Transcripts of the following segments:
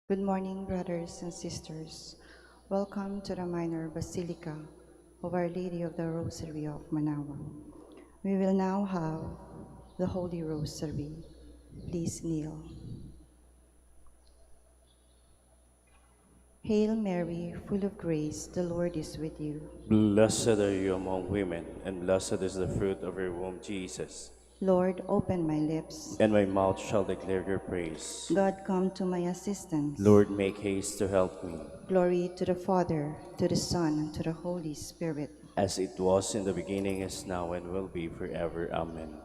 Good morning, brothers and sisters. Welcome to the Minor Basilica of Our Lady of the Rosary of Manaoag. We will now have the Holy Rosary. Please kneel. Hail Mary, full of grace, the Lord is with you. Blessed are you among women, and blessed is the fruit of your womb, Jesus. Lord, open my lips. And my mouth shall declare your praise. God, come to my assistance. Lord, make haste to help me. Glory to the Father, to the Son, and to the Holy Spirit. As it was in the beginning, is now, and will be forever. Amen.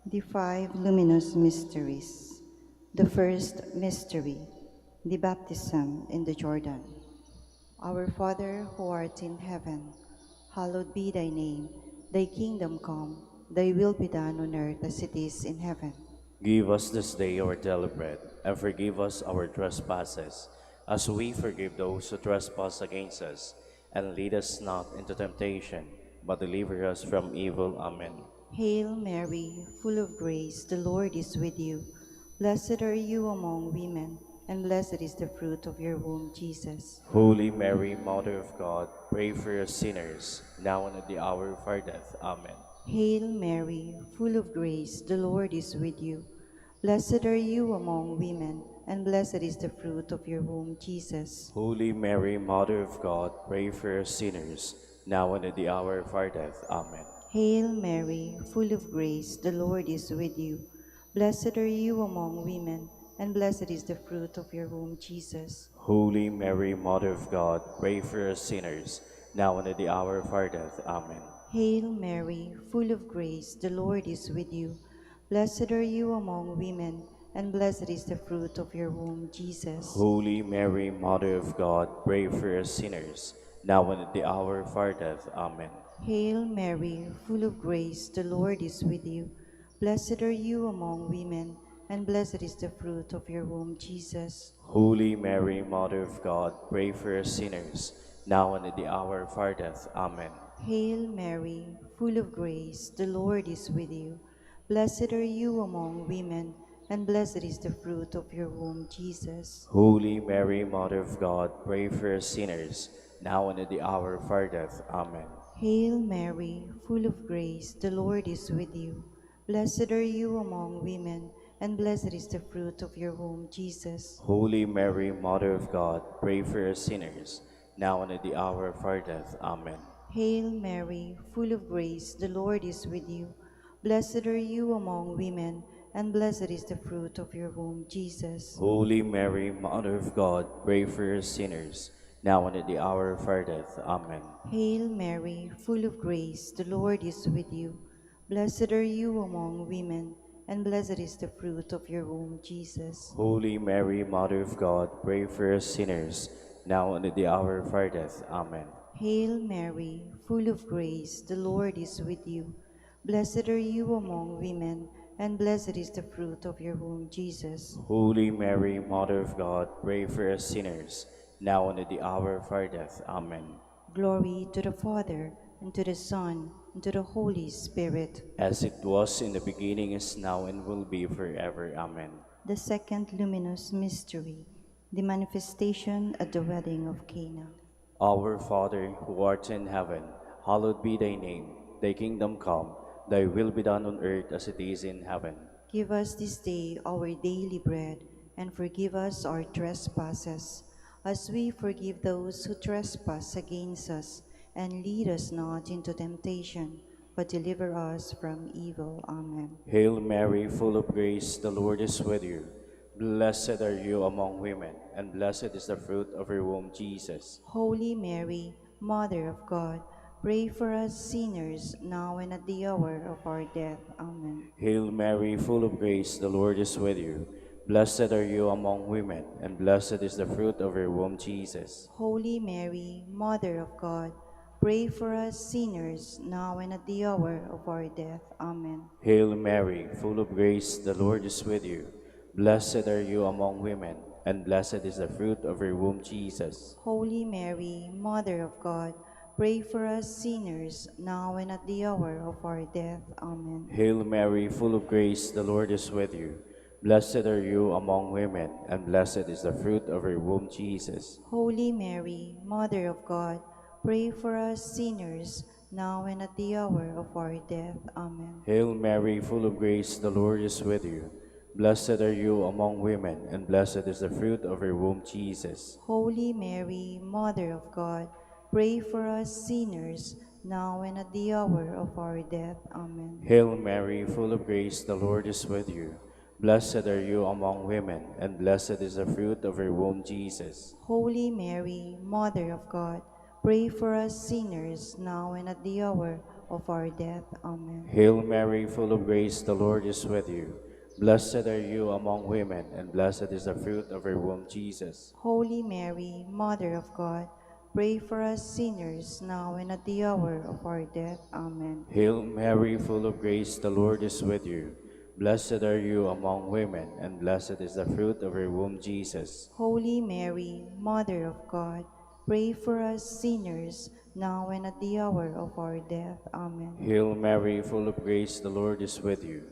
The five luminous mysteries. The first mystery, the baptism in the Jordan. Our Father, who art in heaven, hallowed be thy name. Thy kingdom come, thy will be done on earth as it is in heaven. Give us this day our daily bread, and forgive us our trespasses, as we forgive those who trespass against us. And lead us not into temptation, but deliver us from evil. Amen. Hail Mary, full of grace, the Lord is with you. Blessed are you among women, and blessed is the fruit of your womb, Jesus. Holy Mary, Mother of God, pray for us sinners, now and at the hour of our death. Amen. Hail Mary, full of grace, the Lord is with you. Blessed are you among women, and blessed is the fruit of your womb, Jesus. Holy Mary, Mother of God, pray for us sinners, now and at the hour of our death. Amen. Hail Mary, full of grace, the Lord is with you. Blessed are you among women, and blessed is the fruit of your womb, Jesus. Holy Mary, Mother of God, pray for us sinners, now and at the hour of our death. Amen. Hail Mary, full of grace, the Lord is with you. Blessed are you among women, and blessed is the fruit of your womb, Jesus. Holy Mary, Mother of God, pray for us sinners, now and at the hour of our death. Amen. Hail Mary, full of grace, the Lord is with you. Blessed are you among women, and blessed is the fruit of your womb, Jesus. Holy Mary, Mother of God, pray for us sinners, now and at the hour of our death. Amen. Hail Mary, full of grace, the Lord is with you. Blessed are you among women, and blessed is the fruit of your womb, Jesus. Holy Mary, Mother of God, pray for us sinners, now and at the hour of our death. Amen. Hail Mary, full of grace, the Lord is with you. Blessed are you among women, and blessed is the fruit of your womb, Jesus. Holy Mary, Mother of God, pray for us sinners, now and at the hour of our death. Amen. Hail Mary, full of grace, the Lord is with you. Blessed are you among women, and blessed is the fruit of your womb, Jesus. Holy Mary, Mother of God, pray for us sinners, now and at the hour of our death. Amen. Hail Mary, full of grace, the Lord is with you. Blessed are you among women, and blessed is the fruit of your womb, Jesus. Holy Mary, Mother of God, pray for us sinners, now and at the hour of our death. Amen. Hail Mary, full of grace, the Lord is with you. Blessed are you among women, and blessed is the fruit of your womb, Jesus. Holy Mary, Mother of God, pray for us sinners, now and at the hour of our death. Amen. Glory to the Father, and to the Son, and to the Holy Spirit. As it was in the beginning, is now, and will be forever. Amen. The second luminous mystery, the manifestation at the wedding of Cana. Our Father, who art in heaven, hallowed be thy name. Thy kingdom come, thy will be done on earth as it is in heaven. Give us this day our daily bread, and forgive us our trespasses, as we forgive those who trespass against us. And lead us not into temptation, but deliver us from evil. Amen. Hail Mary, full of grace, the Lord is with you. Blessed are you among women, and blessed is the fruit of your womb, Jesus. Holy Mary, Mother of God, pray for us sinners, now and at the hour of our death. Amen. Hail Mary, full of grace, the Lord is with you. Blessed are you among women, and blessed is the fruit of your womb, Jesus. Holy Mary, Mother of God, pray for us sinners, now and at the hour of our death. Amen. Hail Mary, full of grace, the Lord is with you. Blessed are you among women, and blessed is the fruit of your womb, Jesus. Holy Mary, Mother of God, pray for us sinners, now and at the hour of our death. Amen. Hail Mary, full of grace, the Lord is with you. Blessed are you among women, and blessed is the fruit of your womb, Jesus. Holy Mary, Mother of God, pray for us sinners, now and at the hour of our death. Amen. Hail Mary, full of grace, the Lord is with you. Blessed are you among women, and blessed is the fruit of your womb, Jesus. Holy Mary, Mother of God, pray for us sinners, now and at the hour of our death. Amen. Hail Mary, full of grace, the Lord is with you. Blessed are you among women, and blessed is the fruit of your womb, Jesus. Holy Mary, Mother of God, pray for us sinners, now and at the hour of our death. Amen. Hail Mary, full of grace, the Lord is with you. Blessed are you among women, and blessed is the fruit of your womb, Jesus. Holy Mary, Mother of God, pray for us sinners, now and at the hour of our death. Amen. Hail Mary, full of grace, the Lord is with you. Blessed are you among women, and blessed is the fruit of your womb, Jesus. Holy Mary, Mother of God, pray for us sinners, now and at the hour of our death. Amen. Hail Mary, full of grace, the Lord is with you.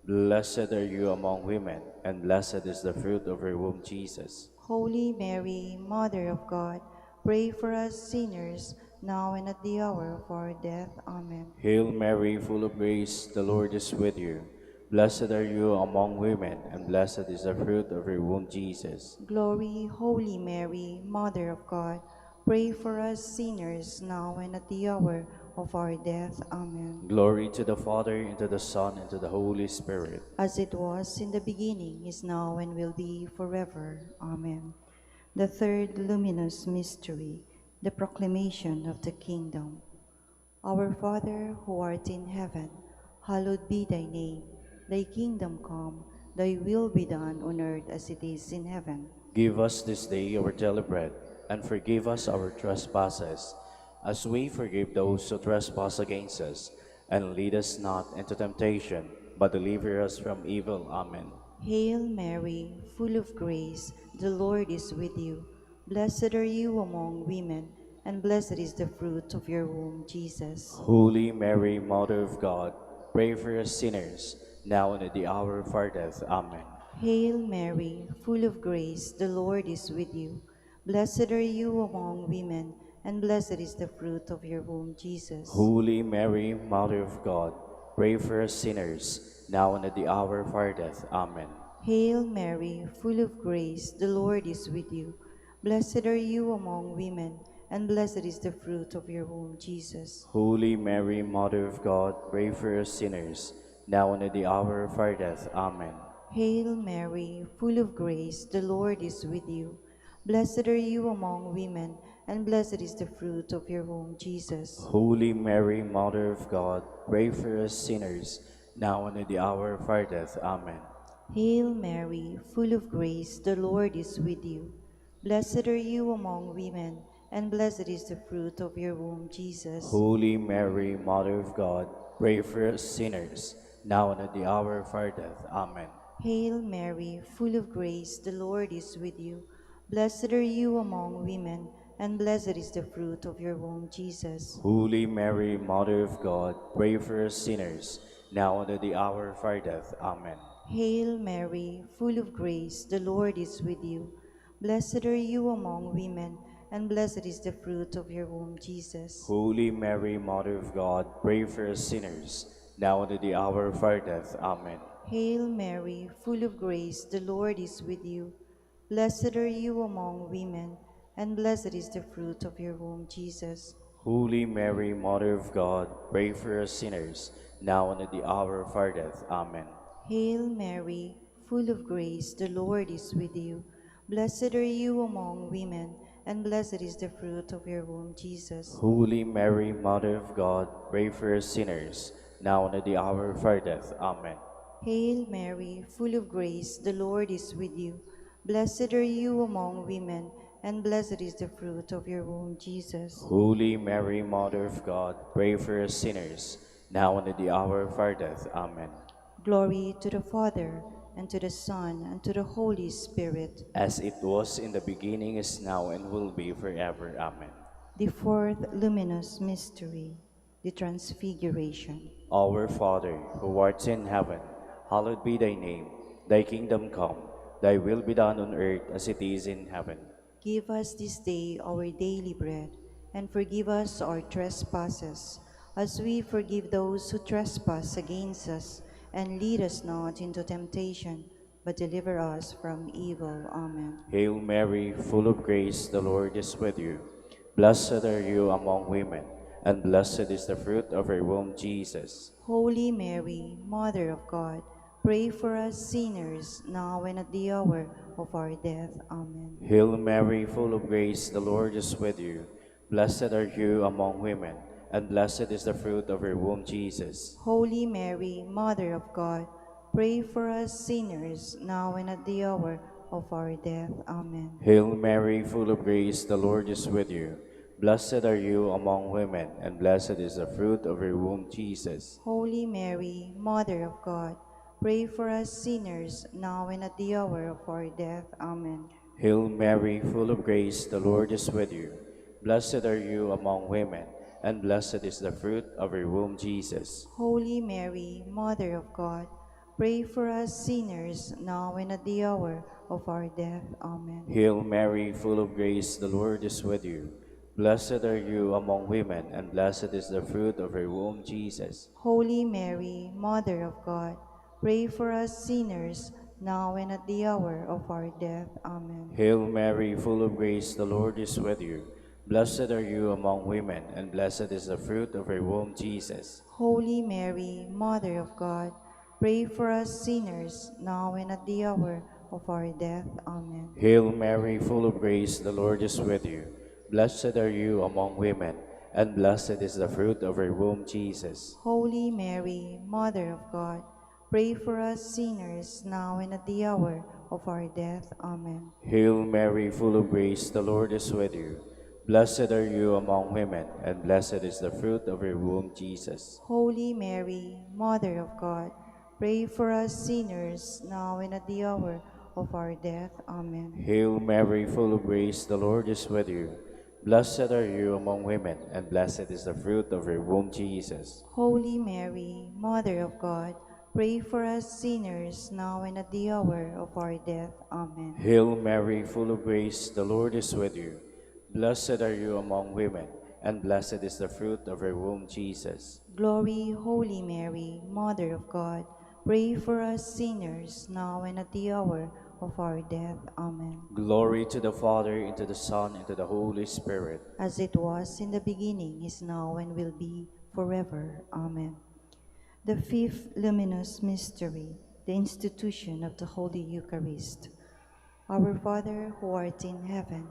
Blessed are you among women, and blessed is the fruit of your womb, Jesus. Holy Mary, Mother of God, pray for us sinners, now and at the hour of our death. Amen. Hail Mary, full of grace, the Lord is with you. Blessed are you among women, and blessed is the fruit of your womb, Jesus. Glory, Holy Mary, Mother of God, pray for us sinners, now and at the hour of our death. Amen. Glory to the Father, and to the Son, and to the Holy Spirit. As it was in the beginning, is now, and will be forever. Amen. The third luminous mystery, the proclamation of the kingdom. Our Father, who art in heaven, hallowed be thy name. Thy kingdom come, thy will be done on earth as it is in heaven. Give us this day our daily bread, and forgive us our trespasses, as we forgive those who trespass against us. And lead us not into temptation, but deliver us from evil. Amen. Hail Mary, full of grace, the Lord is with you. Blessed are you among women, and blessed is the fruit of your womb, Jesus. Holy Mary, Mother of God, pray for us sinners, now and at the hour of our death. Amen. Hail Mary, full of grace, the Lord is with you. Blessed are you among women, and blessed is the fruit of your womb, Jesus. Holy Mary, Mother of God, pray for us sinners, now and at the hour of our death. Amen. Hail Mary, full of grace, the Lord is with you. Blessed are you among women, and blessed is the fruit of your womb, Jesus. Holy Mary, Mother of God, pray for us sinners, now and at the hour of our death. Amen. Hail Mary, full of grace, the Lord is with you. Blessed are you among women, and blessed is the fruit of your womb, Jesus. Holy Mary, Mother of God, pray for us sinners, now and at the hour of our death. Amen. Hail Mary, full of grace, the Lord is with you. Blessed are you among women, and blessed is the fruit of your womb, Jesus. Holy Mary, Mother of God, pray for us sinners, now and at the hour of our death. Amen. Hail Mary, full of grace, the Lord is with you. Blessed are you among women, and blessed is the fruit of your womb, Jesus. Holy Mary, Mother of God, pray for us sinners, now and at the hour of our death. Amen. Hail Mary, full of grace, the Lord is with you. Blessed are you among women, and blessed is the fruit of your womb, Jesus. Holy Mary, Mother of God, pray for us sinners, now and at the hour of our death. Amen. Hail Mary, full of grace, the Lord is with you. Blessed are you among women, and blessed is the fruit of your womb, Jesus. Holy Mary, Mother of God, pray for us sinners, now and at the hour of our death. Amen. Hail Mary, full of grace, the Lord is with you. Blessed are you among women, and blessed is the fruit of your womb, Jesus. Holy Mary, Mother of God, pray for us sinners, now and at the hour of our death. Amen. Hail Mary, full of grace, the Lord is with you. Blessed are you among women, and blessed is the fruit of your womb, Jesus. Holy Mary, Mother of God, pray for us sinners, now and at the hour of our death. Amen. Glory to the Father, and to the Son, and to the Holy Spirit. As it was in the beginning, is now, and will be forever. Amen. The fourth luminous mystery, the Transfiguration. Our Father, who art in heaven, hallowed be thy name. Thy kingdom come, thy will be done on earth as it is in heaven. Give us this day our daily bread, and forgive us our trespasses, as we forgive those who trespass against us. And lead us not into temptation, but deliver us from evil. Amen. Hail Mary, full of grace, the Lord is with you. Blessed are you among women, and blessed is the fruit of your womb, Jesus. Holy Mary, Mother of God, pray for us sinners, now and at the hour of our death. Amen. Hail Mary, full of grace, the Lord is with you. Blessed are you among women, and blessed is the fruit of your womb, Jesus. Holy Mary, Mother of God, pray for us sinners, now and at the hour of our death. Amen. Hail Mary, full of grace, the Lord is with you. Blessed are you among women, and blessed is the fruit of your womb, Jesus. Holy Mary, Mother of God, pray for us sinners, now and at the hour of our death. Amen. Hail Mary, full of grace, the Lord is with you. Blessed are you among women, and blessed is the fruit of your womb, Jesus. Holy Mary, Mother of God, pray for us sinners, now and at the hour of our death. Amen. Hail Mary, full of grace, the Lord is with you. Blessed are you among women, and blessed is the fruit of your womb, Jesus. Holy Mary, Mother of God, pray for us sinners, now and at the hour of our death. Amen. Hail Mary, full of grace, the Lord is with you. Blessed are you among women, and blessed is the fruit of your womb, Jesus. Holy Mary, Mother of God, pray for us sinners, now and at the hour of our death. Amen. Hail Mary, full of grace, the Lord is with you. Blessed are you among women, and blessed is the fruit of your womb, Jesus. Holy Mary, Mother of God, pray for us sinners, now and at the hour of our death. Amen. Hail Mary, full of grace, the Lord is with you. Blessed are you among women, and blessed is the fruit of your womb, Jesus. Holy Mary, Mother of God, pray for us sinners, now and at the hour of our death. Amen. Hail Mary, full of grace, the Lord is with you. Blessed are you among women, and blessed is the fruit of your womb, Jesus. Holy Mary, Mother of God, pray for us sinners, now and at the hour of our death. Amen. Hail Mary, full of grace, the Lord is with you. Blessed are you among women, and blessed is the fruit of your womb, Jesus. Glory, Holy Mary, Mother of God, pray for us sinners, now and at the hour of our death. Amen. Glory to the Father, and to the Son, and to the Holy Spirit. As it was in the beginning, is now, and will be forever. Amen. The fifth luminous mystery, the institution of the Holy Eucharist. Our Father, who art in heaven,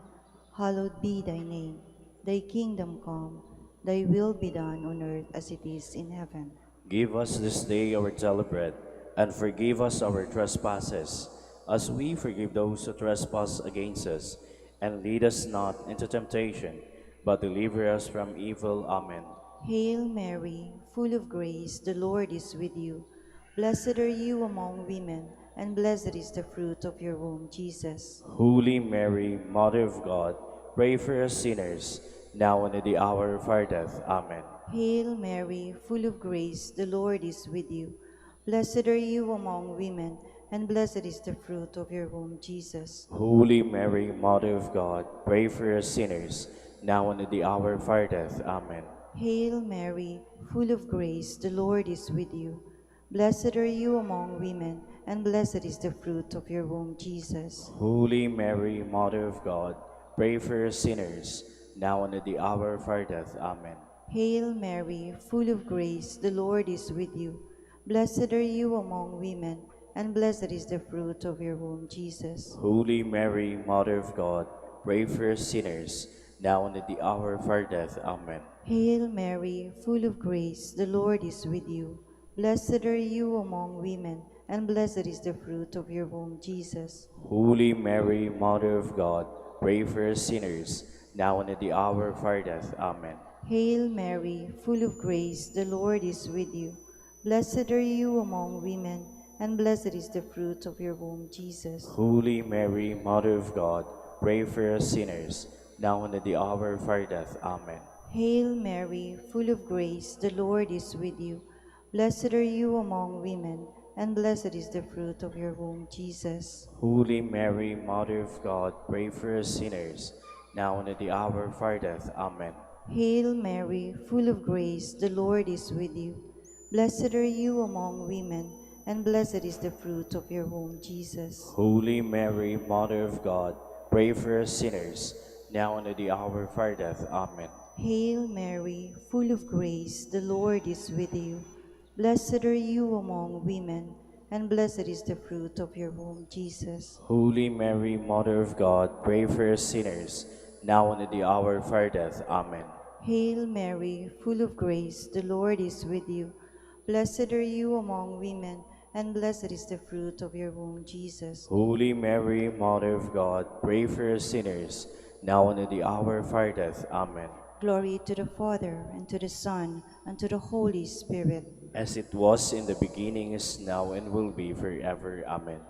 hallowed be thy name. Thy kingdom come, thy will be done on earth as it is in heaven. Give us this day our daily bread, and forgive us our trespasses, as we forgive those who trespass against us. And lead us not into temptation, but deliver us from evil. Amen. Hail Mary, full of grace, the Lord is with you. Blessed are you among women, and blessed is the fruit of your womb, Jesus. Holy Mary, Mother of God, pray for us sinners, now and at the hour of our death. Amen. Hail Mary, full of grace, the Lord is with you. Blessed are you among women, and blessed is the fruit of your womb, Jesus. Holy Mary, Mother of God, pray for us sinners, now and at the hour of our death. Amen. Hail Mary, full of grace, the Lord is with you. Blessed are you among women, and blessed is the fruit of your womb, Jesus. Holy Mary, Mother of God, pray for us sinners, now and at the hour of our death. Amen. Hail Mary, full of grace, the Lord is with you. Blessed are you among women, and blessed is the fruit of your womb, Jesus. Holy Mary, Mother of God, pray for us sinners, now and at the hour of our death. Amen. Hail Mary, full of grace, the Lord is with you. Blessed are you among women, and blessed is the fruit of your womb, Jesus. Holy Mary, Mother of God, pray for us sinners, now and at the hour of our death. Amen. Hail Mary, full of grace, the Lord is with you. Blessed are you among women, and blessed is the fruit of your womb, Jesus. Holy Mary, Mother of God, pray for us sinners, now and at the hour of our death. Amen. Hail Mary, full of grace, the Lord is with you. Blessed are you among women, and blessed is the fruit of your womb, Jesus. Holy Mary, Mother of God, pray for us sinners, now and at the hour of our death. Amen. Hail Mary, full of grace, the Lord is with you. Blessed are you among women, and blessed is the fruit of your womb, Jesus. Holy Mary, Mother of God, pray for us sinners, now and at the hour of our death. Amen. Hail Mary, full of grace, the Lord is with you. Blessed are you among women, and blessed is the fruit of your womb, Jesus. Holy Mary, Mother of God, pray for us sinners, now and at the hour of our death. Amen. Hail Mary, full of grace, the Lord is with you. Blessed are you among women, and blessed is the fruit of your womb, Jesus. Holy Mary, Mother of God, pray for us sinners, now and at the hour of our death. Amen. Glory to the Father, and to the Son, and to the Holy Spirit. As it was in the beginning, is now, and will be forever. Amen.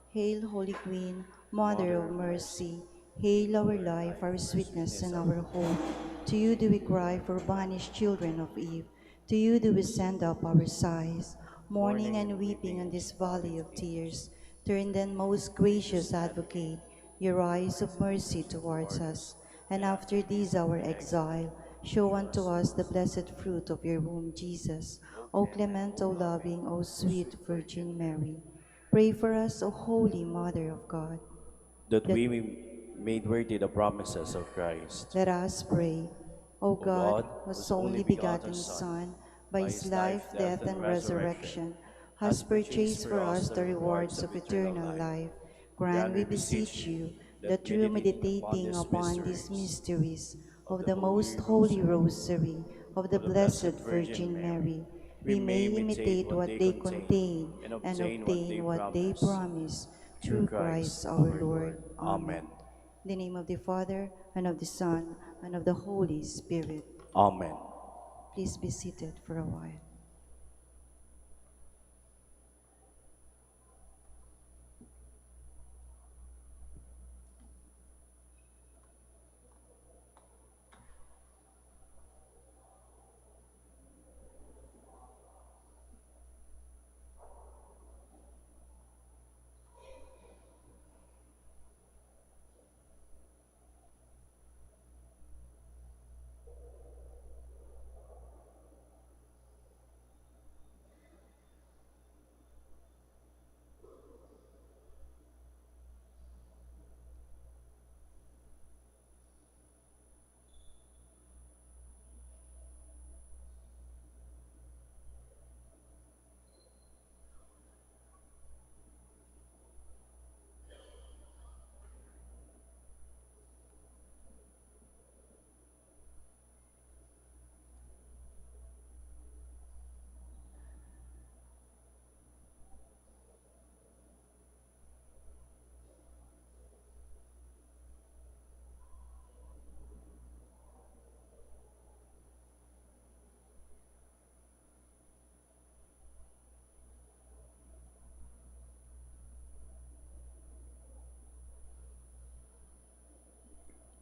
Hail, Holy Queen, Mother Mother of of mercy, mercy. Hail our our life, life, our our sweetness, sweetness, and our our hope. hope. To you do we cry, for banished children of Eve. To you do we send up our sighs, mourning and weeping in this valley of tears. Turn then, most gracious Advocate, your eyes of mercy towards us, and after this our exile, show unto us the blessed fruit of your womb, Jesus. O clement, O loving, O sweet Virgin Mary, pray for us, O Holy Mother of God, That that we may be made worthy the promises of Christ. let us pray. O O God, God, whose whose only only begotten begotten Son, Son, by by his his life, life, death, death, and and resurrection, resurrection, has has purchased purchased for for us us the the rewards rewards of of eternal eternal life. life, Grant, grant, we we beseech beseech you, you, that that through meditating upon meditating these upon these mysteries mysteries of of the the Holy most holy Rosary Rosary of the of the Blessed Blessed Virgin Virgin Mary, Mary, we we may may imitate imitate what what they they contain contain and and obtain what they obtain what they promise. promise, Through through Christ Christ our our Lord. Lord. Amen. Amen. In the name of the Father, and of the Son, and of the Holy Spirit. Amen. Please be seated for a while.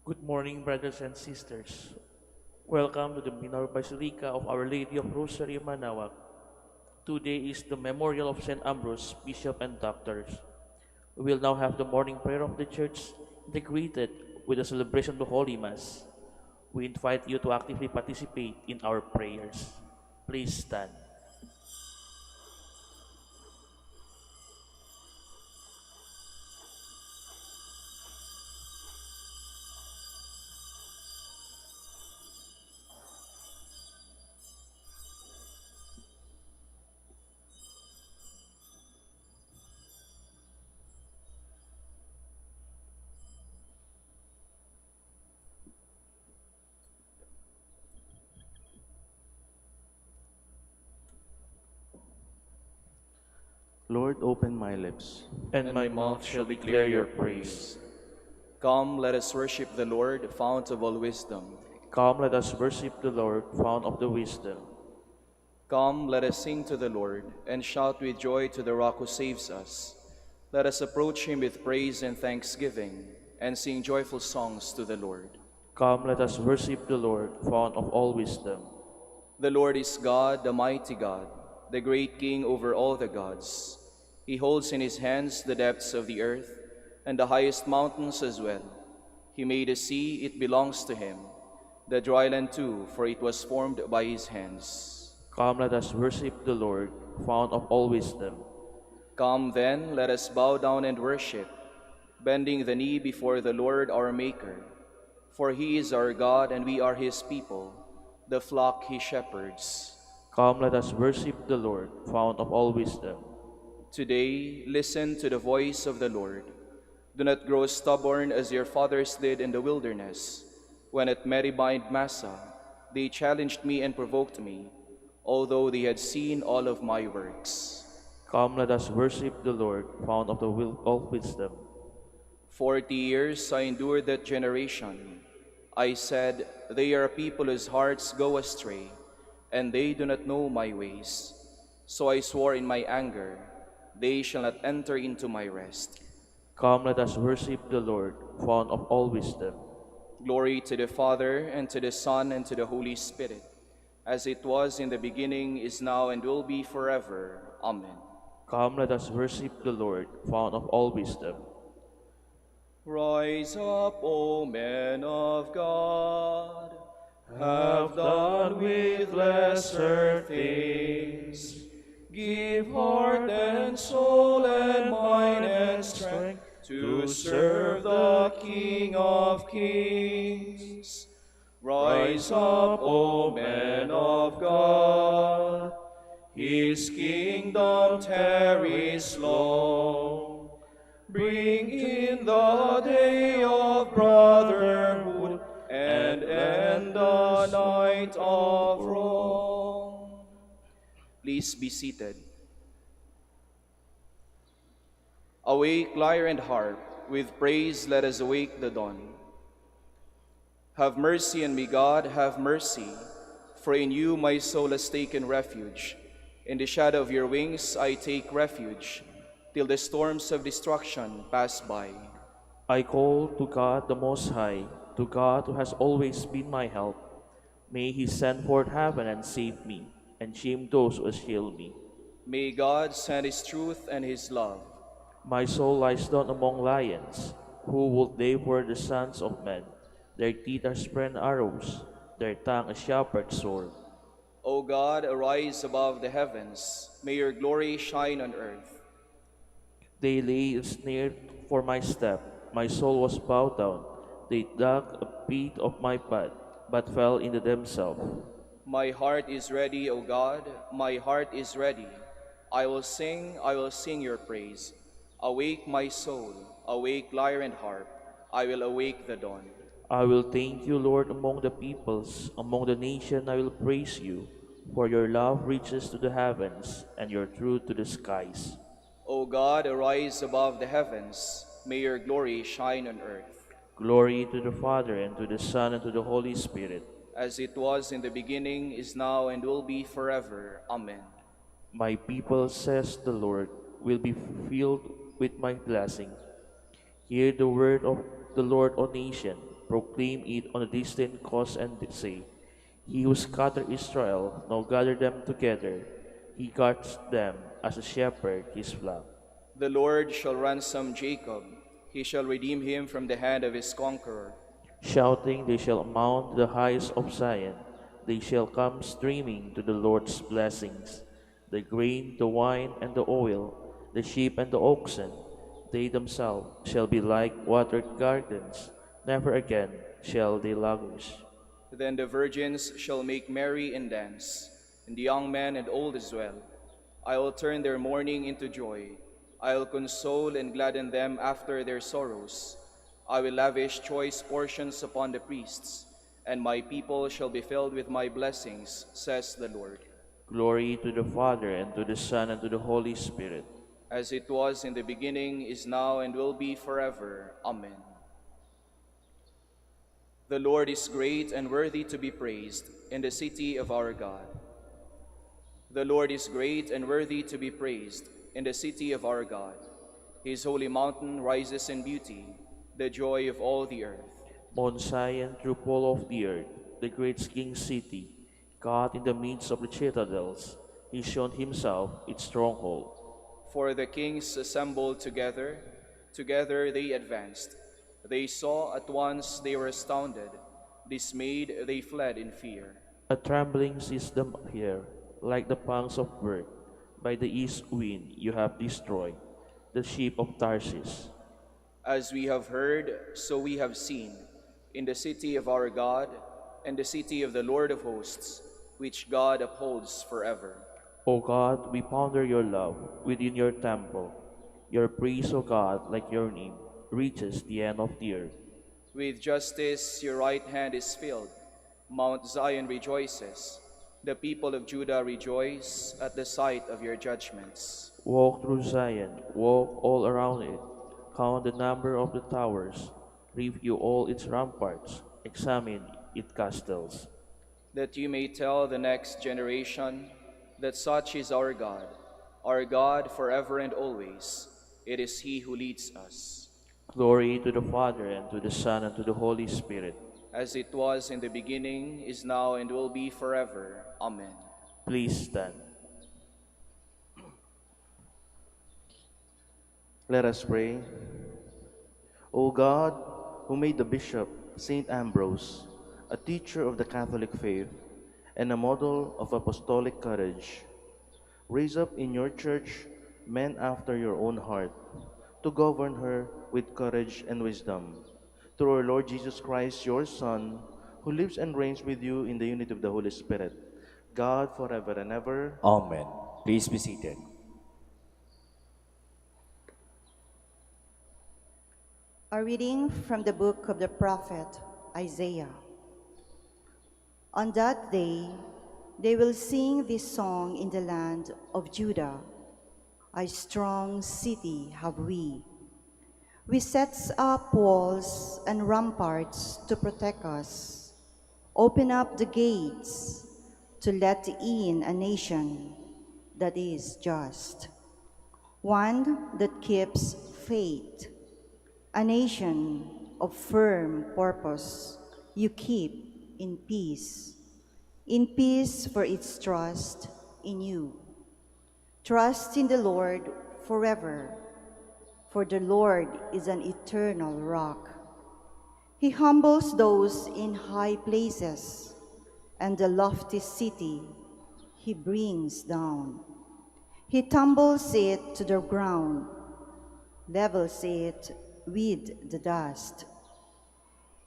Good morning, brothers and sisters. Welcome to the Minor Basilica of Our Lady of Rosary, Manaoag. Today is the memorial of St. Ambrose, Bishop and Doctors. We will now have the morning prayer of the Church integrated with the celebration of the Holy Mass. We invite you to actively participate in our prayers. Please stand. Lord, open my lips. And my mouth shall declare your praise. Come, let us worship the Lord, fount of all wisdom. Come, let us worship the Lord, fount of the wisdom. Come, let us sing to the Lord, and shout with joy to the rock who saves us. Let us approach him with praise and thanksgiving, and sing joyful songs to the Lord. Come, let us worship the Lord, fount of all wisdom. The Lord is God, the mighty God. the great King over all the gods. He holds in his hands the depths of the earth, and the highest mountains as well. He made the sea, it belongs to him, the dry land too, for it was formed by his hands. Come, let us worship the Lord, fount of all wisdom. Come then, let us bow down and worship, bending the knee before the Lord our Maker. For he is our God, and we are his people, the flock he shepherds. Come, let us worship the Lord, fount of all wisdom. Today, listen to the voice of the Lord. Do not grow stubborn as your fathers did in the wilderness, when at Meribah and Massa they challenged me and provoked me, although they had seen all of my works. Come, let us worship the Lord, fount of the will of wisdom. 40 years I endured that generation. I said, they are a people whose hearts go astray, and they do not know my ways. So I swore in my anger, they shall not enter into my rest. Come, let us worship the Lord, fount of all wisdom. Glory to the Father, and to the Son, and to the Holy Spirit, as it was in the beginning, is now, and will be forever. Amen. Come, let us worship the Lord, fount of all wisdom. Rise up, O men of God, have done with lesser things. Give heart and soul and mind and strength to serve the King of Kings. Rise up, O men of God, his kingdom tarries long. Bring in the day of brotherhood and end the night of wrong. Please be seated. Awake, lyre and harp, with praise let us awake the dawn. Have mercy on me, God, have mercy, for in you my soul has taken refuge. In the shadow of your wings I take refuge, till the storms of destruction pass by. I call to God the Most High, to God who has always been my help. May he send forth heaven and save me, and shame those who assail me. May God send his truth and his love. My soul lies down among lions. Who would they were the sons of men? Their teeth are spread arrows, their tongue a sharpened sword. O God, arise above the heavens. May your glory shine on earth. They lay a snare for my step. My soul was bowed down. They dug a pit of my path, but fell into themselves. My heart is ready, O God, my heart is ready. I will sing your praise. Awake my soul, awake lyre and harp. I will awake the dawn. I will thank you, Lord, among the peoples, among the nations I will praise you, for your love reaches to the heavens, and your truth to the skies. O God, arise above the heavens. May your glory shine on earth. Glory to the Father, and to the Son, and to the Holy Spirit. As it was in the beginning, is now, and will be forever. Amen. My people, says the Lord, will be filled with my blessing. Hear the word of the Lord, O nation. Proclaim it on a distant coast and say, he who scattered Israel now gathered them together. He guards them as a shepherd his flock. The Lord shall ransom Jacob. He shall redeem him from the hand of his conqueror. Shouting, they shall mount the heights of Zion. They shall come streaming to the Lord's blessings. The grain, the wine, and the oil, the sheep and the oxen, they themselves shall be like watered gardens. Never again shall they languish. Then the virgins shall make merry and dance, and the young men and old as well. I will turn their mourning into joy. I will console and gladden them after their sorrows. I will lavish choice portions upon the priests, and my people shall be filled with my blessings, says the Lord. Glory to the Father, and to the Son, and to the Holy Spirit. As it was in the beginning, is now, and will be forever. Amen. The Lord is great and worthy to be praised in the city of our God. The Lord is great and worthy to be praised in the city of our God. His holy mountain rises in beauty, the joy of all the earth. Mount Zion, true pole of the earth, the great King city, God in the midst of the citadels. He shown himself its stronghold. For the kings assembled together, together they advanced. They saw at once, they were astounded. Dismayed, they fled in fear. A trembling seized them here, like the pangs of birth. By the east wind you have destroyed the ship of Tarsus. As we have heard, so we have seen, in the city of our God, and the city of the Lord of hosts, which God upholds forever. O God, we ponder your love within your temple. Your praise, O God, like your name, reaches the end of the earth. With justice your right hand is filled. Mount Zion rejoices. The people of Judah rejoice at the sight of your judgments. Walk through Zion, walk all around it. Count the number of the towers, review all its ramparts, examine its castles. That you may tell the next generation that such is our God forever and always. It is He who leads us. Glory to the Father, and to the Son, and to the Holy Spirit. As it was in the beginning, is now, and will be forever. Amen. Please stand. Let us pray. O God, who made the Bishop, Saint Ambrose, a teacher of the Catholic faith and a model of apostolic courage, raise up in your church men after your own heart to govern her with courage and wisdom. Through our Lord Jesus Christ, your Son, who lives and reigns with you in the unity of the Holy Spirit, God forever and ever. Amen. Please be seated. A reading from the book of the prophet Isaiah. On that day, they will sing this song in the land of Judah. A strong city have we. We set up walls and ramparts to protect us. Open up the gates to let in a nation that is just, one that keeps faith, a nation of firm purpose you keep in peace for its trust in you. Trust in the Lord forever, for the Lord is an eternal rock. He humbles those in high places, and the lofty city he brings down. He tumbles it to the ground, levels it with the dust.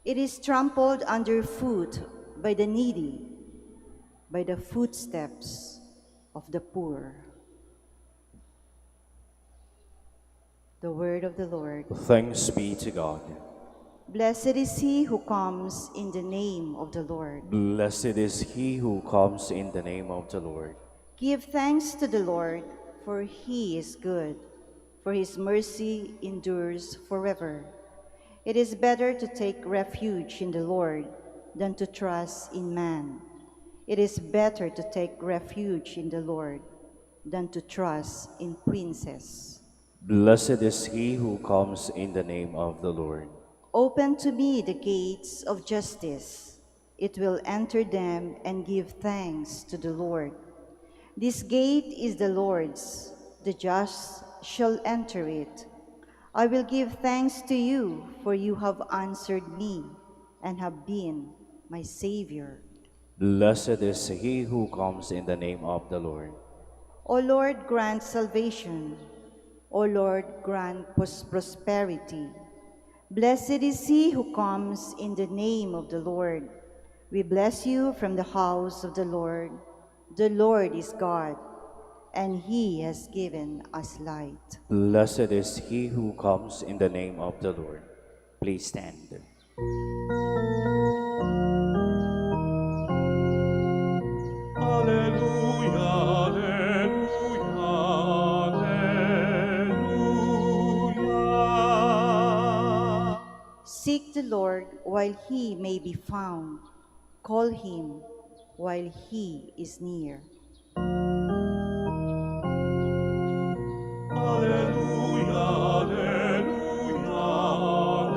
It is trampled underfoot by the needy, by the footsteps of the poor. The word of the Lord. Thanks be to God. Blessed is he who comes in the name of the Lord. Blessed is he who comes in the name of the Lord. Give thanks to the Lord, for he is good, for his mercy endures forever. It is better to take refuge in the Lord than to trust in man. It is better to take refuge in the Lord than to trust in princes. Blessed is he who comes in the name of the Lord. Open to me the gates of justice. It will enter them and give thanks to the Lord. This gate is the Lord's, the just shall enter it. I will give thanks to you, for you have answered me and have been my Savior. Blessed is he who comes in the name of the Lord. O Lord, grant salvation. O Lord, grant prosperity. Blessed is he who comes in the name of the Lord. We bless you from the house of the Lord. The Lord is God, and he has given us light. Blessed is he who comes in the name of the Lord. Please stand. Alleluia, alleluia, alleluia. Seek the Lord while he may be found. Call him while he is near. Alleluia, alleluia, alleluia.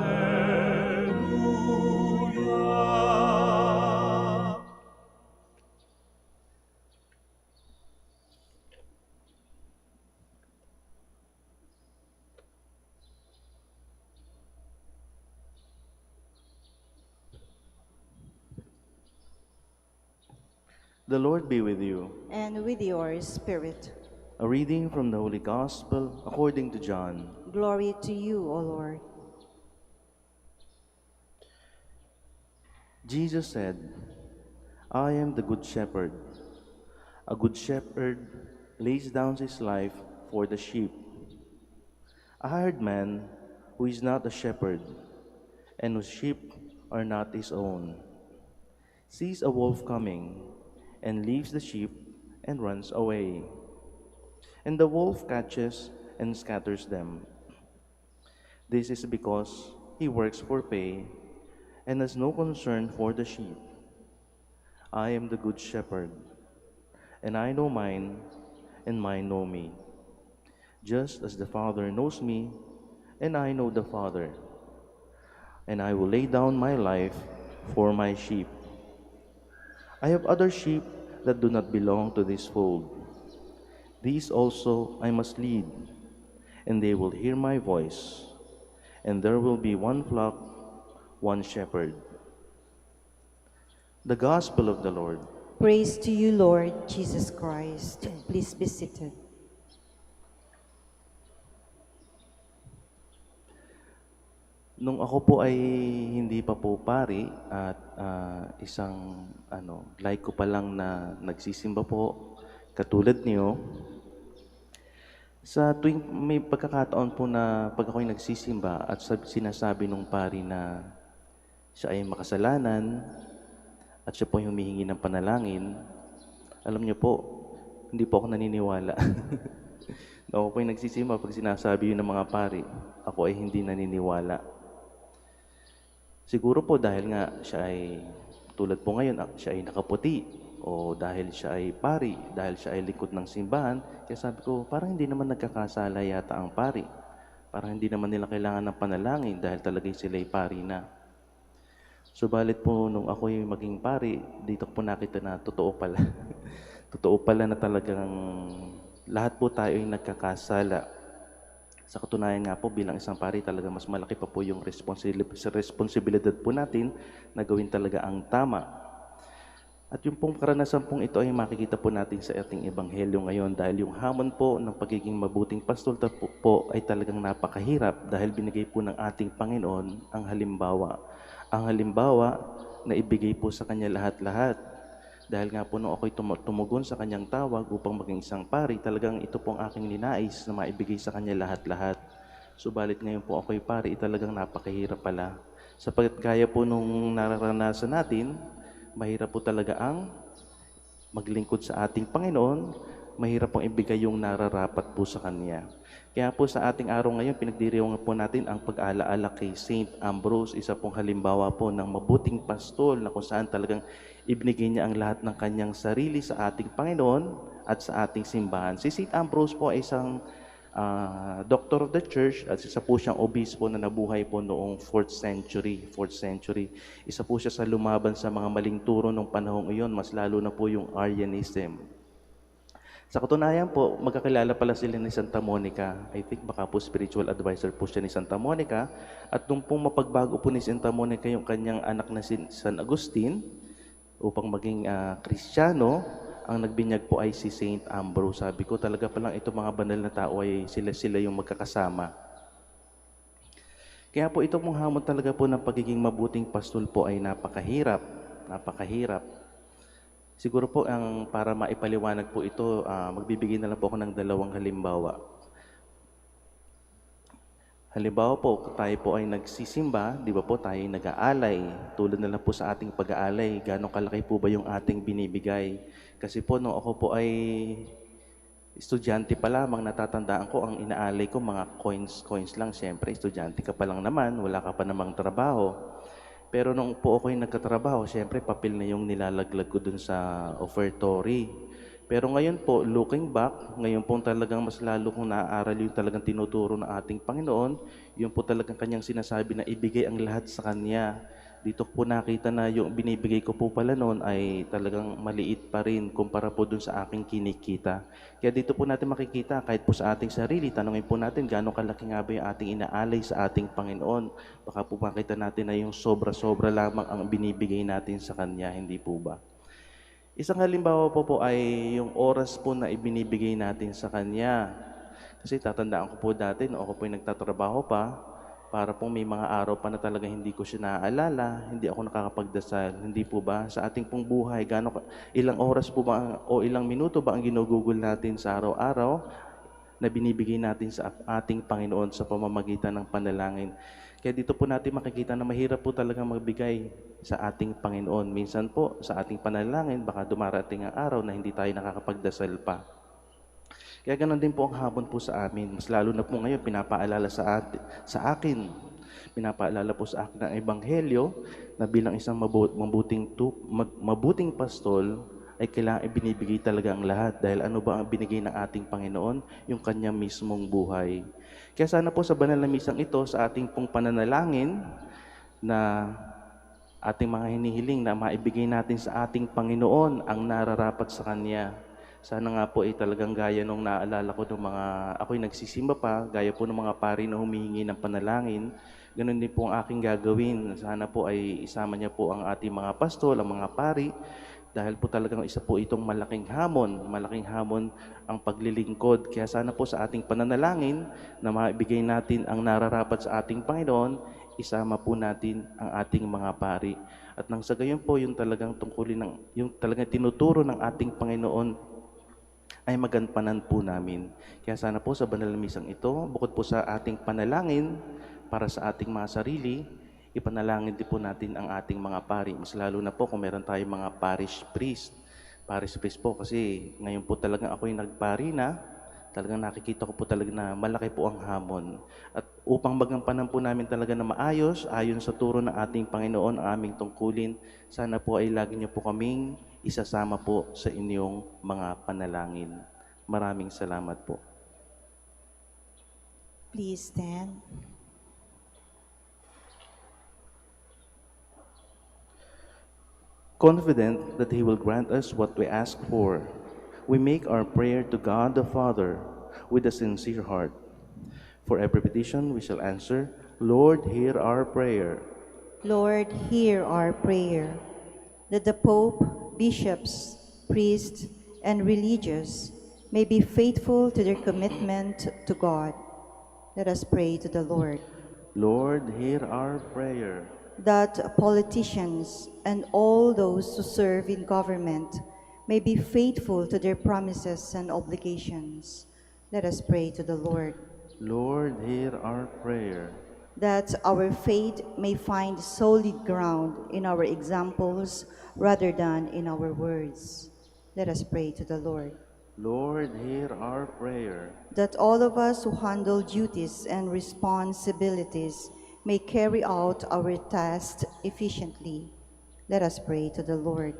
The Lord be with you. and with your spirit. A reading from the Holy Gospel according to John. Glory to you, O Lord. Jesus said, I am the good shepherd. A good shepherd lays down his life for the sheep. A hired man who is not a shepherd and whose sheep are not his own sees a wolf coming and leaves the sheep and runs away. And the wolf catches and scatters them. This is because he works for pay and has no concern for the sheep. I am the good shepherd, and I know mine, and mine know me, just as the Father knows me, and I know the Father, and I will lay down my life for my sheep. I have other sheep that do not belong to this fold. These also I must lead, and they will hear my voice, and there will be one flock, one shepherd. The Gospel of the Lord. Praise to you, Lord Jesus Christ. Please be seated. Nung ako po ay hindi pa po pari at like ko pa lang na nagsisimba po katulad niyo, sa tuwing may pagkakataon po na pag ako'y nagsisimba at sinasabi nung pari na siya ay makasalanan at siya po yung humihingi ng panalangin, alam niyo po, hindi po ako naniniwala. Nung ako po yung nagsisimba, pag sinasabi yun ng mga pari, ako ay hindi naniniwala. Siguro po dahil nga siya ay, tulad po ngayon, siya ay nakaputi, o dahil siya ay pari, dahil siya ay likod ng simbahan, kaya sabi ko, parang hindi naman nagkakasala yata ang pari. Parang hindi naman nila kailangan ng panalangin dahil talagang sila ay pari na. Subalit po, nung ako yung maging pari, dito po nakita na totoo pala. Totoo pala na talagang lahat po tayo ay nagkakasala. Sa katunayan nga po, bilang isang pari, talaga mas malaki pa po yung responsibilidad po natin na gawin talaga ang tama. At yung pong karanasan pong ito ay makikita po natin sa ating ebanghelyo ngayon dahil yung hamon po ng pagiging mabuting pastol po ay talagang napakahirap dahil binigay po ng ating Panginoon ang halimbawa. Ang halimbawa na ibigay po sa Kanya lahat-lahat. Dahil nga po nung ako'y tumugon sa Kanyang tawag upang maging isang pari, talagang ito po ang aking ninais na maibigay sa Kanya lahat-lahat. Subalit ngayon po ako'y pari, talagang napakahirap pala. Sapagkat gaya po nung nararanasan natin, mahirap po talaga ang maglingkod sa ating Panginoon, mahirap pong ibigay yung nararapat po sa Kanya. Kaya po sa ating araw ngayon, pinagdiriwangan po natin ang pag-alaala kay Saint Ambrose, isa pong halimbawa po ng mabuting pastol na kung saan talagang ibinigay niya ang lahat ng kanyang sarili sa ating Panginoon at sa ating simbahan. Si Saint Ambrose po ay isang doctor of the church at isa po siyang obispo na nabuhay po noong 4th century. Isa po siya sa lumaban sa mga maling turo ng panahong iyon, mas lalo na po yung Arianism. Sa katunayan po, magkakilala pala sila ni Santa Monica. I think baka po spiritual advisor po siya ni Santa Monica. At nung pong mapagbago po ni Santa Monica yung kanyang anak na si San Agustin, upang maging Kristiyano, ang nagbinyag po ay si Saint Ambrose. Sabi ko talaga palang itong mga banal na tao ay sila yung magkakasama. Kaya po itong mga hamon talaga po ng pagiging mabuting pastol po ay napakahirap. Siguro po para maipaliwanag po ito, magbibigay na lang po ako ng dalawang halimbawa. Halimbawa po, tayo po ay nagsisimba, di ba po tayo ay nag-aalay. Tulad na lang po sa ating pag-aalay, gano'ng kalaki po ba yung ating binibigay? Kasi po nung ako po ay estudyante pa lamang, natatandaan ko ang inaalay ko mga coins lang. Siyempre, estudyante ka pa lang naman, wala ka pa namang trabaho. Pero nung po ako'y nagkatrabaho, siyempre papel na yung nilalaglag ko dun sa offertory. Pero ngayon po, looking back, ngayon po talagang mas lalo kong naaaral yung talagang tinuturo ng ating Panginoon, yung po talagang kanyang sinasabi na ibigay ang lahat sa Kanya. Dito po nakita na yung binibigay ko po pala noon ay talagang maliit pa rin kumpara po dun sa aking kinikita. Kaya dito po natin makikita, kahit po sa ating sarili, tanungin po natin gano'ng kalaki nga ba yung ating inaalay sa ating Panginoon. Baka po makita natin na yung sobra-sobra lamang ang binibigay natin sa Kanya, hindi po ba? Isang halimbawa po ay yung oras po na ibinibigay natin sa Kanya. Kasi tatandaan ko po dati, noong ako po yung nagtatrabaho pa, para pong may mga araw pa na talaga hindi ko siya naaalala, hindi ako nakakapagdasal. Hindi po ba? Sa ating pong buhay, ilang oras po ba o ilang minuto ba ang ginugugol natin sa araw-araw na binibigay natin sa ating Panginoon sa pamamagitan ng panalangin. Kaya dito po natin makikita na mahirap po talaga magbigay sa ating Panginoon. Minsan po sa ating panalangin, baka dumarating ang araw na hindi tayo nakakapagdasal pa. Kaya ganoon din po ang habon po sa amin. Mas lalo na po ngayon, pinapaalala sa akin, pinapaalala po sa akin ang Ebanghelyo na bilang isang mabuting pastol, ay kailangan ibinibigay talaga ang lahat. Dahil ano ba ang binigay ng ating Panginoon? Yung kanya mismong buhay. Kaya sana po sa banal na misang ito, sa ating pong pananalangin, na ating mga hinihiling na maibigay natin sa ating Panginoon ang nararapat sa Kanya. Sana nga po ay talagang gaya nung naalala ko ng ako'y nagsisimba pa, gaya po ng mga pari na humihingi ng panalangin, ganun din po ang aking gagawin. Sana po ay isama niya po ang ating mga pastol, ang mga pari, dahil po talagang isa po itong malaking hamon ang paglilingkod. Kaya sana po sa ating pananalangin na maibigay natin ang nararapat sa ating Panginoon, isama po natin ang ating mga pari. At nang sa gayon po, yung talagang yung talagang tinuturo ng ating Panginoon ay maganpanan po namin. Kaya sana po sa banal na misang ito, bukod po sa ating panalangin para sa ating mga sarili, ipanalangin din po natin ang ating mga pari. Mas lalo na po kung meron tayong mga parish priest. Parish priest po kasi ngayon po talagang ako'y nagpari na, talagang nakikita ko po talaga na malaki po ang hamon. At upang magampanan po namin talaga na maayos, ayon sa turo ng ating Panginoon, ang aming tungkulin, sana po ay lagi niyo po kaming isasama po sa inyong mga panalangin. Maraming salamat po. Please stand. Confident that He will grant us what we ask for, we make our prayer to God the Father with a sincere heart. For every petition we shall answer, Lord, hear our prayer. Lord, hear our prayer. That the Pope, bishops, priests, and religious may be faithful to their commitment to God. Let us pray to the Lord. Lord, hear our prayer. That politicians and all those who serve in government may be faithful to their promises and obligations. Let us pray to the Lord. Lord, hear our prayer. That our faith may find solid ground in our examples rather than in our words. Let us pray to the Lord. Lord, hear our prayer. That all of us who handle duties and responsibilities may carry out our tasks efficiently. Let us pray to the Lord.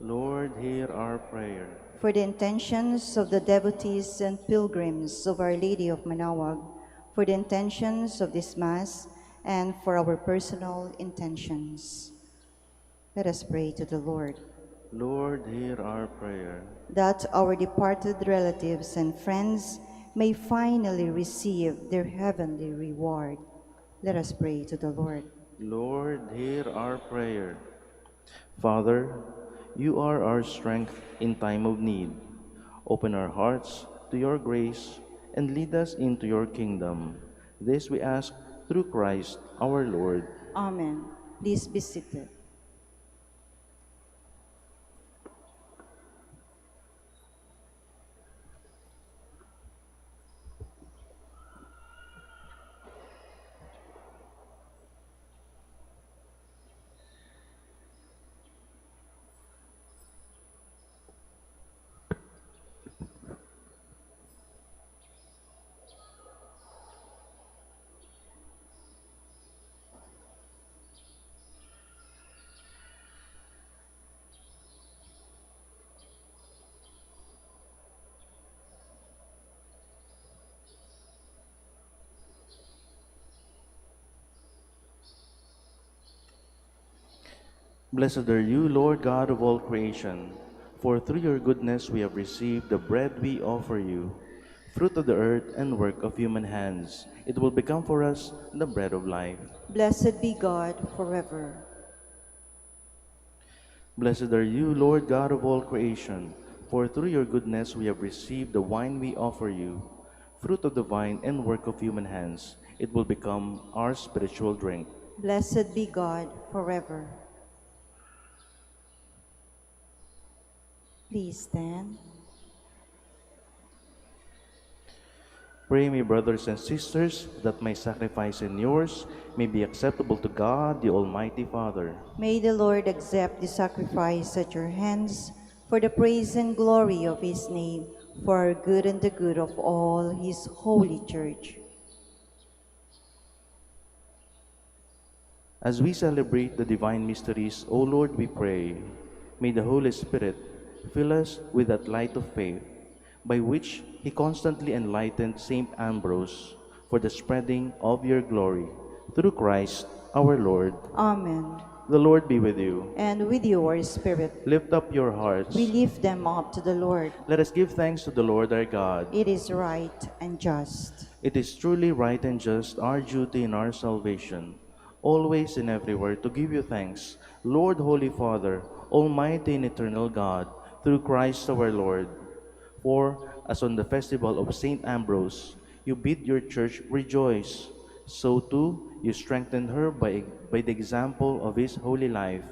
Lord, hear our prayer. For the intentions of the devotees and pilgrims of Our Lady of Manaoag, for the intentions of this Mass, and for our personal intentions. Let us pray to the Lord. Lord, hear our prayer. That our departed relatives and friends may finally receive their heavenly reward. Let us pray to the Lord. Lord, hear our prayer. Father, you are our strength in time of need. Open our hearts to your grace and lead us into your kingdom. This we ask through Christ our Lord. Amen. Please be seated. Blessed are you, Lord God of all creation, for through your goodness we have received the bread we offer you, fruit of the earth and work of human hands. It will become for us the bread of life. Blessed be God forever. Blessed are you, Lord God of all creation, for through your goodness we have received the wine we offer you, fruit of the vine and work of human hands. It will become our spiritual drink. Blessed be God forever. Please stand. Pray, my brothers and sisters, that my sacrifice and yours may be acceptable to God, the Almighty Father. May the Lord accept the sacrifice at your hands for the praise and glory of his name, for our good and the good of all his holy church. As we celebrate the divine mysteries, O Lord, we pray, may the Holy Spirit fill us with that light of faith, by which he constantly enlightened Saint Ambrose for the spreading of your glory. Through Christ our Lord. Amen. The Lord be with you. And with your spirit, Lift up your hearts. we lift them up to the Lord. Let us give thanks to the Lord our God. It is right and just. It is truly right and just, our duty and our salvation, always and everywhere to give you thanks, Lord, Holy Father, Almighty and eternal God, through Christ our Lord. For, as on the festival of Saint Ambrose, you bid your church rejoice, so too you strengthen her by the example of his holy life.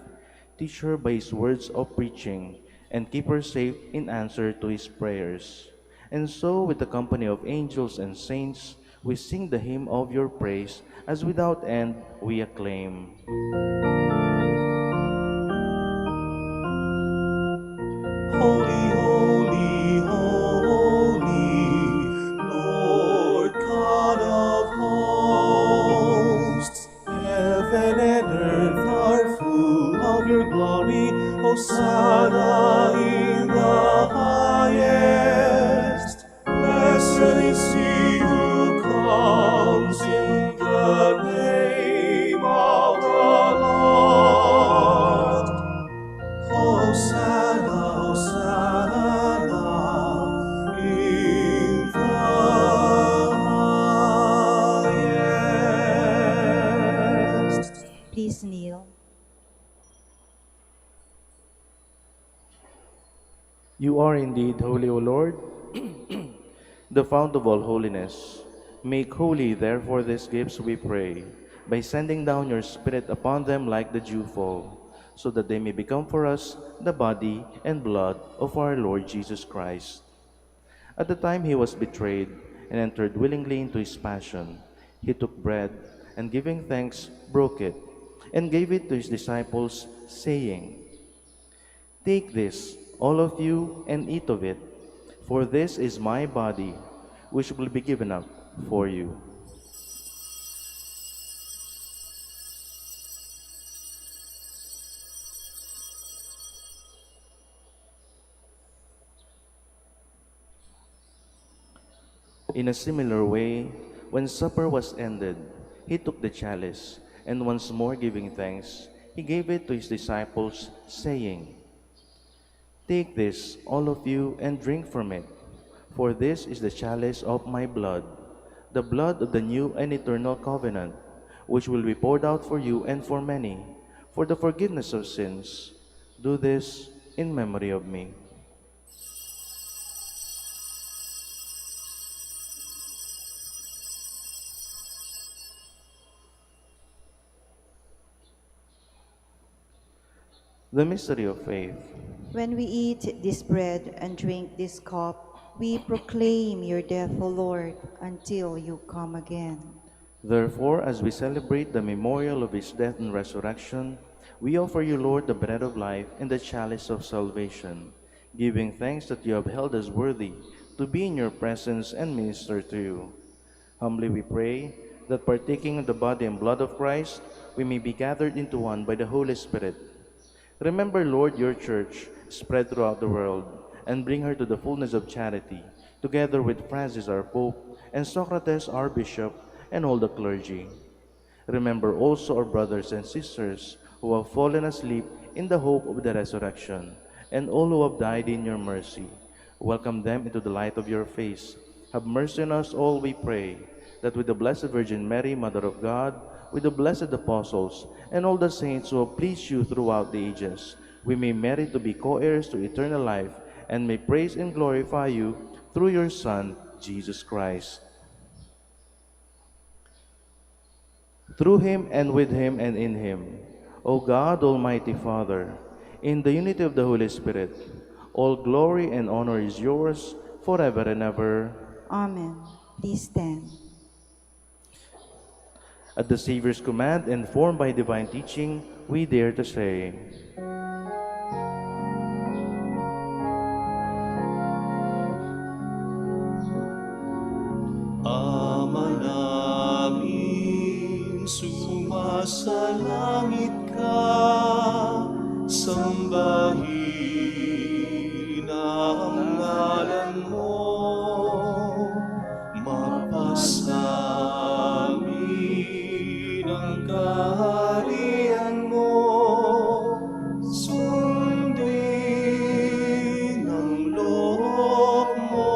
Teach her by his words of preaching, and keep her safe in answer to his prayers. And so, with the company of angels and saints, we sing the hymn of your praise, as without end we acclaim. Holy, holy, holy, Lord God of hosts. Heaven and earth are full of your glory. Hosanna in the highest. Blessed is he who comes in the name of the Lord. Hosanna, Hosanna in the highest. Please kneel. You are indeed holy, O Lord, the fount of all holiness. Make holy, therefore, these gifts, we pray, by sending down your Spirit upon them like the dewfall, so that they may become for us the body and blood of our Lord Jesus Christ. At the time he was betrayed and entered willingly into his passion, he took bread and, giving thanks, broke it and gave it to his disciples, saying, "Take this, all of you, and eat of it, for this is my body, which will be given up for you." In a similar way, when supper was ended, he took the chalice, and once more giving thanks, he gave it to his disciples, saying, "Take this, all of you, and drink from it, for this is the chalice of my blood, the blood of the new and eternal covenant, which will be poured out for you and for many, for the forgiveness of sins. Do this in memory of me." The mystery of faith. When we eat this bread and drink this cup, we proclaim your death, O Lord, until you come again. Therefore, as we celebrate the memorial of his death and resurrection, we offer you, Lord, the bread of life and the chalice of salvation, giving thanks that you have held us worthy to be in your presence and minister to you. Humbly we pray that, partaking of the body and blood of Christ, we may be gathered into one by the Holy Spirit. Remember, Lord, your church spread throughout the world, and bring her to the fullness of charity, together with Francis our Pope, and Socrates our Bishop, and all the clergy. Remember also our brothers and sisters who have fallen asleep in the hope of the resurrection, and all who have died in your mercy. Welcome them into the light of your face. Have mercy on us all, we pray, that with the Blessed Virgin Mary, Mother of God, with the blessed apostles, and all the saints who have pleased you throughout the ages, we may merit to be co-heirs to eternal life and may praise and glorify you through your Son, Jesus Christ. Through him and with him and in him, O God, Almighty Father, in the unity of the Holy Spirit, all glory and honor is yours forever and ever. Amen. Please stand. At the Savior's command, informed by divine teaching, we dare to say, Ama namin, sumasalangit ka, sambahin ang ngalan mo, mapasamin ang kaharian mo, sundin ang loob mo,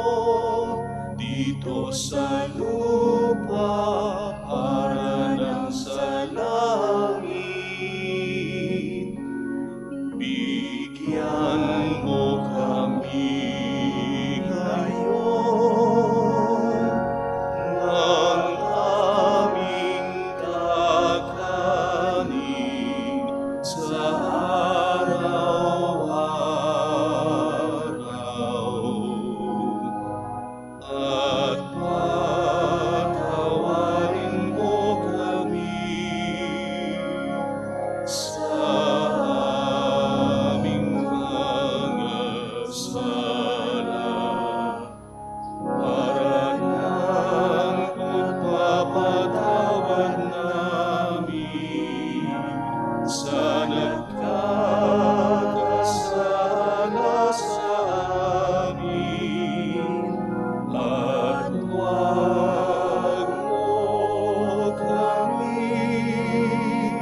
dito sa lupa para nang sa langit. Bigyan mo kami ngayon ng aming kakanin sa araw-araw. At patawarin mo kami sa aming mga sala, para ng pagpapatawad namin sa nagkakasala sa amin. At huwag mo kaming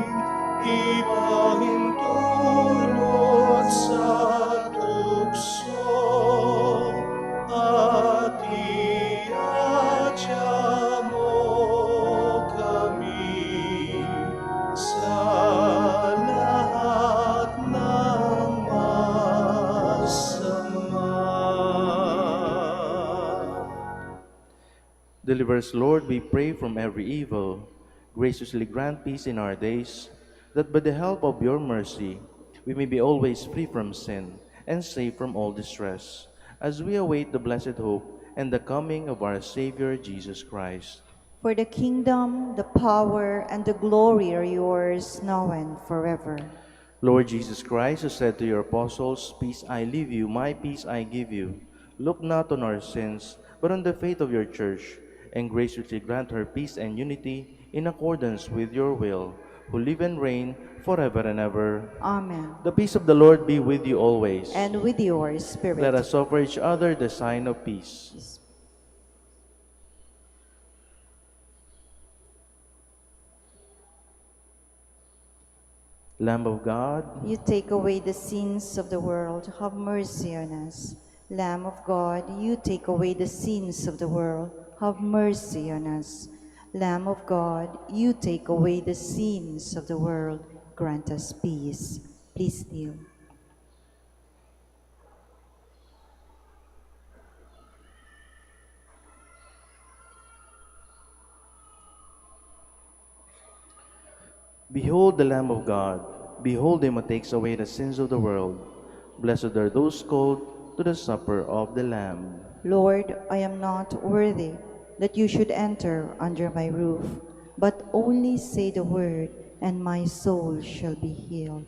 ipahintulot sa tukso, at iadya mo kami sa lahat ng masama. Deliver us, Lord, we pray, from every evil. Graciously grant peace in our days, that by the help of your mercy we may be always free from sin and safe from all distress, as we await the blessed hope and the coming of our Savior Jesus Christ. For the kingdom, the power, and the glory are yours now and forever. Lord Jesus Christ, who said to your apostles, "Peace I leave you, my peace I give you," look not on our sins, but on the faith of your church, and graciously grant her peace and unity in accordance with your will, who live and reign forever and ever. Amen. The peace of the Lord be with you always. And with your spirit. Let us offer each other the sign of peace. Lamb of God, You take away the sins of the world, have mercy on us. Lamb of God, you take away the sins of the world, have mercy on us. Lamb of God, you take away the sins of the world, grant us peace. Please kneel. behold the Lamb of God. Behold him who takes away the sins of the world. Blessed are those called to the supper of the Lamb. Lord, I am not worthy that you should enter under my roof, but only say the word, and my soul shall be healed.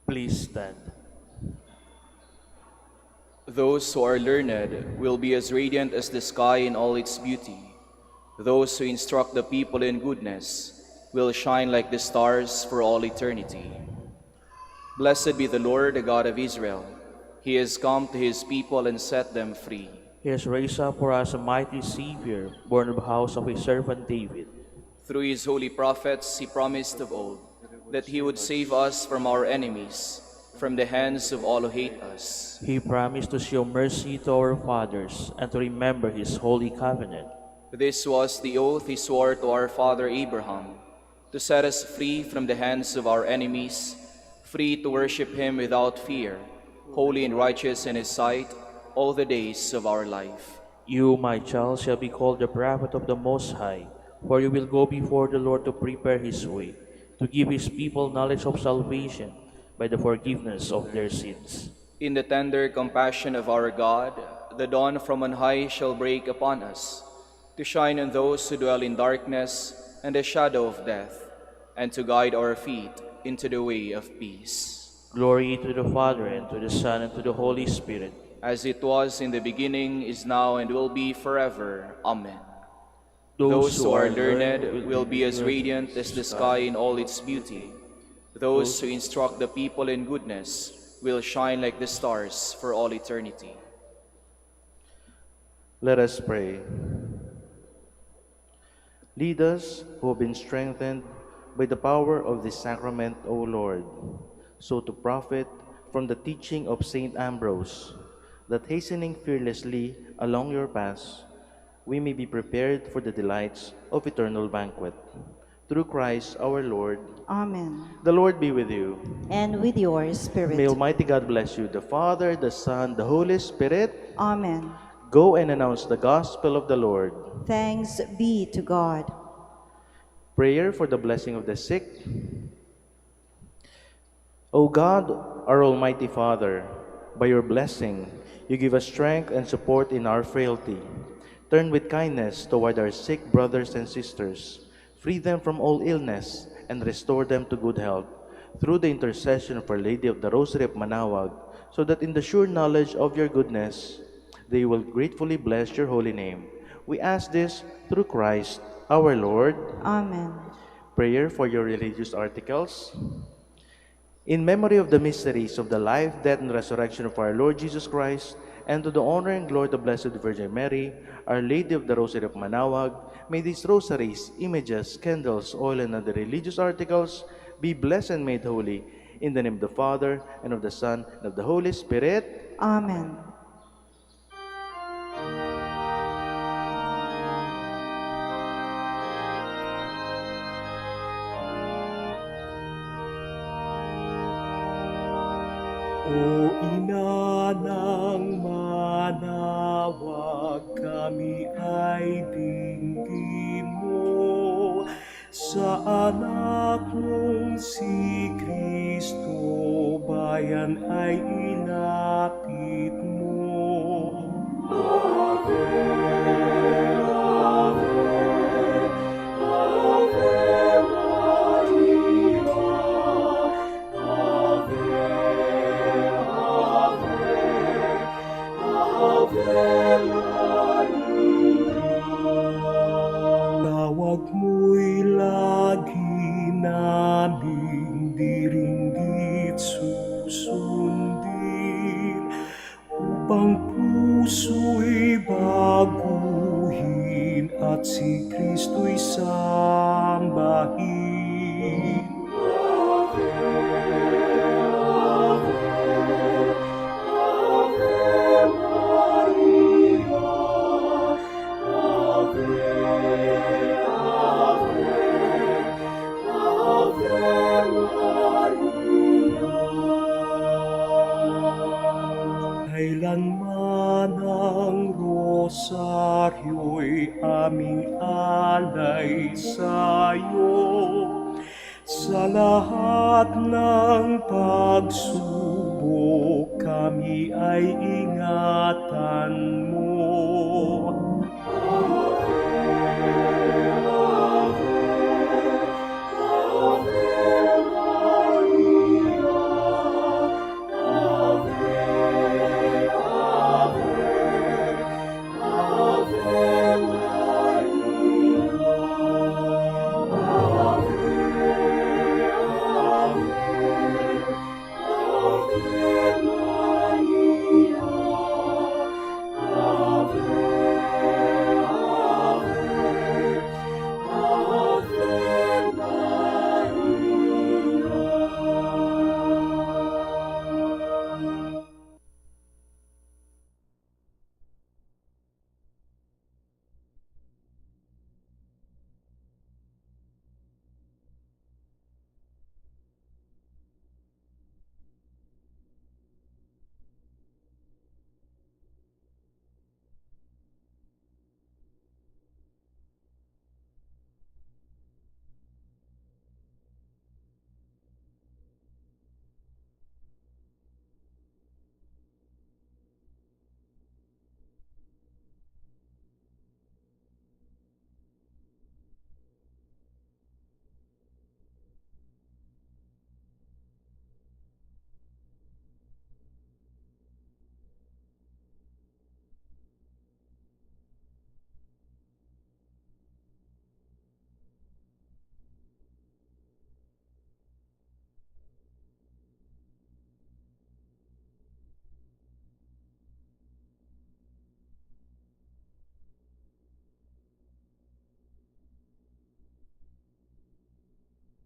Please stand. Those who are learned will be as radiant as the sky in all its beauty. Those who instruct the people in goodness will shine like the stars for all eternity. Blessed be the Lord, the God of Israel. He has come to his people and set them free. He has raised up for us a mighty Savior, born of the house of his servant David. Through his holy prophets, he promised of old that he would save us from our enemies, from the hands of all who hate us. He promised to show mercy to our fathers and to remember his holy covenant. This was the oath he swore to our father Abraham, to set us free from the hands of our enemies, free to worship him without fear, holy and righteous in his sight, all the days of our life. You, my child, shall be called the prophet of the Most High, for you will go before the Lord to prepare his way, to give his people knowledge of salvation by the forgiveness of their sins. In the tender compassion of our God, the dawn from on high shall break upon us, to shine on those who dwell in darkness and the shadow of death, and to guide our feet into the way of peace. Glory to the Father, and to the Son, and to the Holy Spirit. As it was in the beginning, is now, and will be forever. Amen. Those who are learned will be as radiant as the sky in all its beauty. Those who instruct the people in goodness will shine like the stars for all eternity. Let us pray. Lead us, who have been strengthened by the power of this sacrament, O Lord, so to profit from the teaching of Saint Ambrose, that hastening fearlessly along your paths, we may be prepared for the delights of eternal banquet. Through Christ our Lord. Amen. The Lord be with you. And with your spirit. May Almighty God bless you, the Father, the Son, the Holy Spirit. Amen. Go and announce the gospel of the Lord. Thanks be to God. Prayer for the blessing of the sick. O God, our Almighty Father, by your blessing, you give us strength and support in our frailty. Turn with kindness toward our sick brothers and sisters. Free them from all illness and restore them to good health through the intercession of Our Lady of the Rosary of Manaoag, so that in the sure knowledge of your goodness, they will gratefully bless your holy name. We ask this through Christ our Lord. Amen. Prayer for your religious articles. In memory of the mysteries of the life, death, and resurrection of our Lord Jesus Christ, and to the honor and glory of the Blessed Virgin Mary, Our Lady of the Rosary of Manaoag, may these rosaries, images, candles, oil, and other religious articles be blessed and made holy. In the name of the Father, and of the Son, and of the Holy Spirit. Amen. O Ina ng Manaoag, kami ay dinggin mo. Sa anak mong si Kristo, bayan ay ilapit mo. Ave, Ave, Ave Maria, Ave, Ave Maria. Tawag mo'y lagi naming diringgit susundin, upang puso'y baguhin at si Kristo'y sambahin. Ave, Ave, Ave Maria, Ave, Ave, Ave Maria. Kailanman ang rosaryo'y aming alay sa'yo, sa lahat ng pagsubok kami ay ingatan mo.